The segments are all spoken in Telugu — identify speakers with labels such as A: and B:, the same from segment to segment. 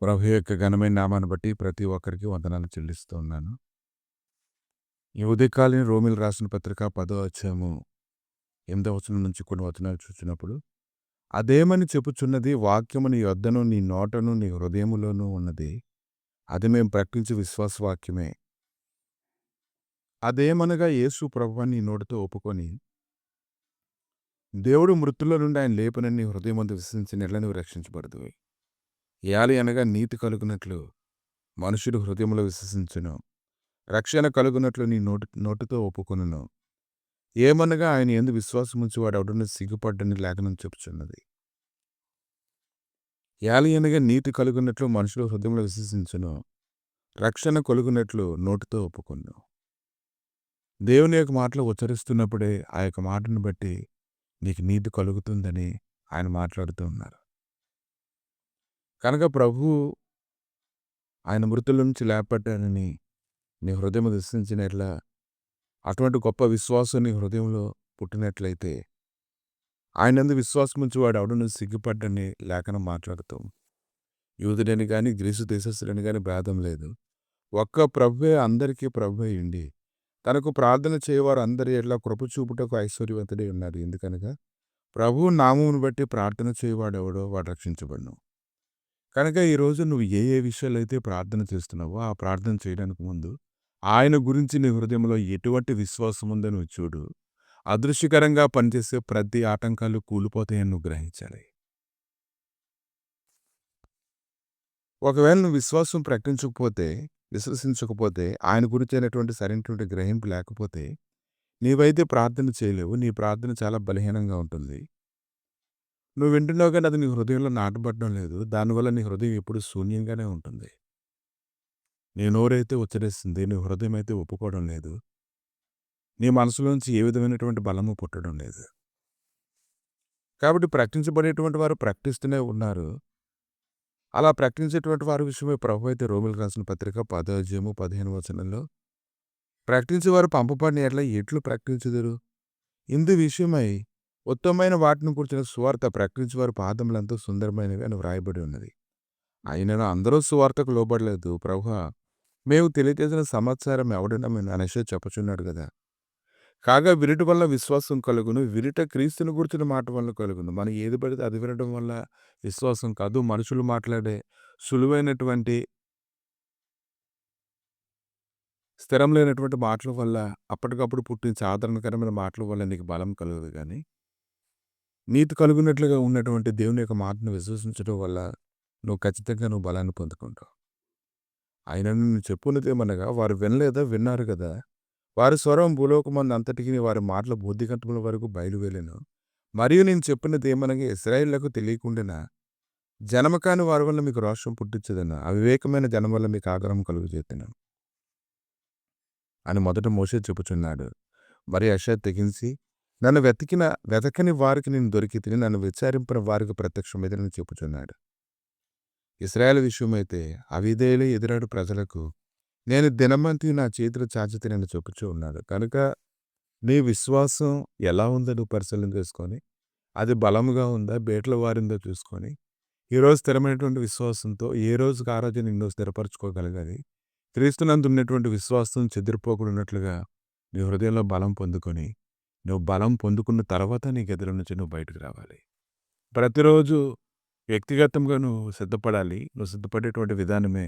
A: ప్రభు యొక్క ఘనమైన నామాన్ని బట్టి ప్రతి ఒక్కరికి వందనాలు చెల్లిస్తూ ఉన్నాను. ఈ ఉదయకాలం రోమిల్ రాసిన పత్రిక 10వ అధ్యాయము 8వ వచనం నుంచి కొన్ని వచనాలు చూసినప్పుడు, అదేమని చెప్పుచున్నది వాక్యము నీ యొద్దను నీ నోటను నీ హృదయములోనూ ఉన్నది. అది మేము ప్రకటించే విశ్వాస వాక్యమే. అదేమనగా యేసు ప్రభువని నీ నోటితో ఒప్పుకొని దేవుడు మృతుల్లో నుండి ఆయన లేపనని నీ హృదయమందు విశ్వసించిన యెడల నీవు రక్షించబడుదువు. ఏలి అనగా నీతి కలుగునట్లు మనుషుడు హృదయంలో విశ్వసించును, రక్షణ కలుగునట్లు నీ నోటితో ఒప్పుకొనును. ఏమనగా ఆయన యందు విశ్వాసముంచి వాడెవడునూ సిగ్గుపడ్డని లేఖనం చెప్పుచున్నది. ఏలి అనగా నీతి కలుగునట్లు మనుషులు హృదయంలో విశ్వసించును, రక్షణ కలుగునట్లు నోటితో ఒప్పుకొనును. దేవుని యొక్క మాటలు ఉచ్చరిస్తున్నప్పుడే ఆ యొక్క మాటను బట్టి నీకు నీతి కలుగుతుందని ఆయన మాట్లాడుతూ ఉన్నారు. కనుక ప్రభువు ఆయన మృతుల నుంచి లేపడ్డానని నీ హృదయం విశ్వసించినట్లా, అటువంటి గొప్ప విశ్వాసం నీ హృదయంలో పుట్టినట్లయితే ఆయనందు విశ్వాసముంచి వాడు ఎవడునూ సిగ్గుపడ్డని లేఖనం మాట్లాడుతాం. యూదుడని కానీ గ్రీసు దేశస్థుడని కానీ భేదం లేదు. ఒక్క ప్రభువే అందరికీ ప్రభువై ఉండి తనకు ప్రార్థన చేయవారు అందరి ఎట్లా కృప చూపుటకు ఐశ్వర్యవంతుడై ఉన్నారు. ఎందుకనగా ప్రభువు నామమును బట్టి ప్రార్థన చేయవాడు ఎవడో వాడు రక్షించబడును. కనుక ఈరోజు నువ్వు ఏ ఏ విషయాలు అయితే ప్రార్థన చేస్తున్నావో ఆ ప్రార్థన చేయడానికి ముందు ఆయన గురించి నీ హృదయంలో ఎటువంటి విశ్వాసం ఉందో నువ్వు చూడు. అదృశ్యకరంగా పనిచేసే ప్రతి ఆటంకాలు కూలిపోతాయని నువ్వు గ్రహించాలి. ఒకవేళ నువ్వు విశ్వాసం ప్రకటించకపోతే, విశ్వసించకపోతే, ఆయన గురించి అయినటువంటి సరైనటువంటి గ్రహింపు లేకపోతే నీవైతే ప్రార్థన చేయలేవు. నీ ప్రార్థన చాలా బలహీనంగా ఉంటుంది. నువ్వు వింటున్నావు కానీ అది నీ హృదయంలో నాటబడడం లేదు. దానివల్ల నీ హృదయం ఎప్పుడు శూన్యంగానే ఉంటుంది. నీ నోరైతే ఉచ్చరిస్తుంది, నీ హృదయం అయితే ఒప్పుకోవడం లేదు. నీ మనసులోంచి ఏ విధమైనటువంటి బలము పుట్టడం లేదు. కాబట్టి ప్రకటించబడేటువంటి వారు ప్రకటిస్తూనే ఉన్నారు. అలా ప్రకటించేటువంటి వారి విషయమే ప్రభువు అయితే రోమిలకు రాసిన పత్రిక 10వ అధ్యాయము 15వ వచనంలో, ప్రకటించేవారు పంపబడిన యెడల ఎట్లు ప్రకటించుదురు? ఇందు విషయమై ఉత్తమమైన వాటిని కూర్చిన సువార్త ప్రకటించేవారు పాదములంతా సుందరమైనవి అని వ్రాయబడి ఉన్నది. అయినను అందరూ సువార్తకు లోబడలేదు. ప్రభువా, మేము తెలియజేసిన సమాచారం ఎవడనమని అనేసి చెప్పుచున్నాడు కదా. కాగా వినుట వల్ల విశ్వాసం కలుగును, వినుట క్రీస్తుని గురించిన మాట వల్ల కలుగును. మనం ఏది పడితే అది వినడం వల్ల విశ్వాసం కాదు. మనుషులు మాట్లాడే సులువైనటువంటి స్థిరం లేనటువంటి మాటల వల్ల, అప్పటికప్పుడు పుట్టిన సాధారణకరమైన మాటల వల్ల నీకు బలం కలగదు. కానీ నీతి కలుగునట్లుగా ఉన్నటువంటి దేవుని యొక్క మాటను విశ్వసించడం వల్ల నువ్వు ఖచ్చితంగా బలాన్ని పొందుకుంటావు. ఆయనను నువ్వు చెప్పున్నదేమనగా వారు వినలేదా? విన్నారు కదా. వారి స్వరం భూలోకమందు అంతటికి వారి మాటల బుద్ధిగంతముల వరకు బయలువెళ్ళెను. మరియు నేను చెప్పినది ఏమనగా ఇశ్రాయేలులకు తెలియకుండానా జనము కాని వారి వల్ల మీకు రోషం పుట్టించదను, అవివేకమైన జనం వల్ల మీకు ఆగ్రహం కలుగజేతును అని మొదట మోషే చెప్పుచున్నాడు. మరి యెషయా తెగించి నన్ను వెతకని వారికి నేను దొరికి తిని, నన్ను విచారించిన వారికి ప్రత్యక్షమైందని చెప్పుచున్నాడు. ఇశ్రాయేలు విషయమైతే అవిధేయులు ఎదురాడు ప్రజలకు నేను దినమంతి నా చేతులు చాచితినని చెప్పుచూ ఉన్నాడు. కనుక నీ విశ్వాసం ఎలా ఉందో నువ్వు పరిశీలన చేసుకొని, అది బలముగా ఉందా, బేటల వారిందో చూసుకొని, ఈరోజు స్థిరమైనటువంటి విశ్వాసంతో ఏ రోజుకి ఆ రోజు నిన్ను స్థిరపరచుకోగలగాలి. క్రీస్తునందు ఉన్నటువంటి విశ్వాసం చెదిరిపోకున్నట్లుగా నీ హృదయంలో బలం పొందుకొని, నువ్వు బలం పొందుకున్న తర్వాత నీ గదిలో నుంచి నువ్వు బయటకు రావాలి. ప్రతిరోజు వ్యక్తిగతంగా నువ్వు సిద్ధపడాలి. నువ్వు సిద్ధపడేటువంటి విధానమే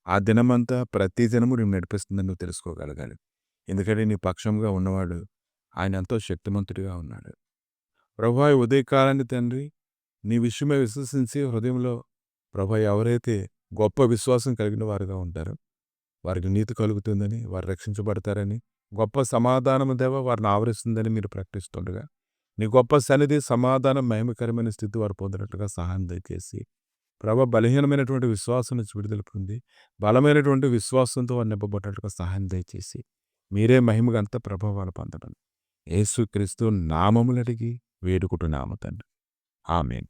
A: ఆ దినమంతా ప్రతి దినము నువ్వు నడిపిస్తుందని నువ్వు తెలుసుకోగలగాలి. ఎందుకంటే నీ పక్షంగా ఉన్నవాడు ఆయన ఎంతో శక్తిమంతుడిగా ఉన్నాడు. ప్రభువా, ఉదయకాలాన్ని తండ్రి నీ విషయమే విశ్వసించి హృదయంలో ప్రభువా ఎవరైతే గొప్ప విశ్వాసం కలిగిన వారుగా ఉంటారో వారికి నీతి కలుగుతుందని, వారు రక్షించబడతారని, గొప్ప సమాధానము దేవ వారిని ఆవరిస్తుందని మీరు ప్రకటిస్తుండగా నీ గొప్ప సన్నిధి, సమాధానం, మహిమకరమైన స్థితి వారు పొందినట్లుగా సహాయం దయచేసి ప్రభు బలహీనమైనటువంటి విశ్వాసం నుంచి విడుదల పొంది బలమైనటువంటి విశ్వాసంతో వారు నింపబడినట్లుగా సహాయం దయచేసి మీరే మహిమగంత ప్రభావాలు పొందడం యేసుక్రీస్తు నామములు అడిగి వేడుకుంటున్నాము తండ్రి. ఆమేన్.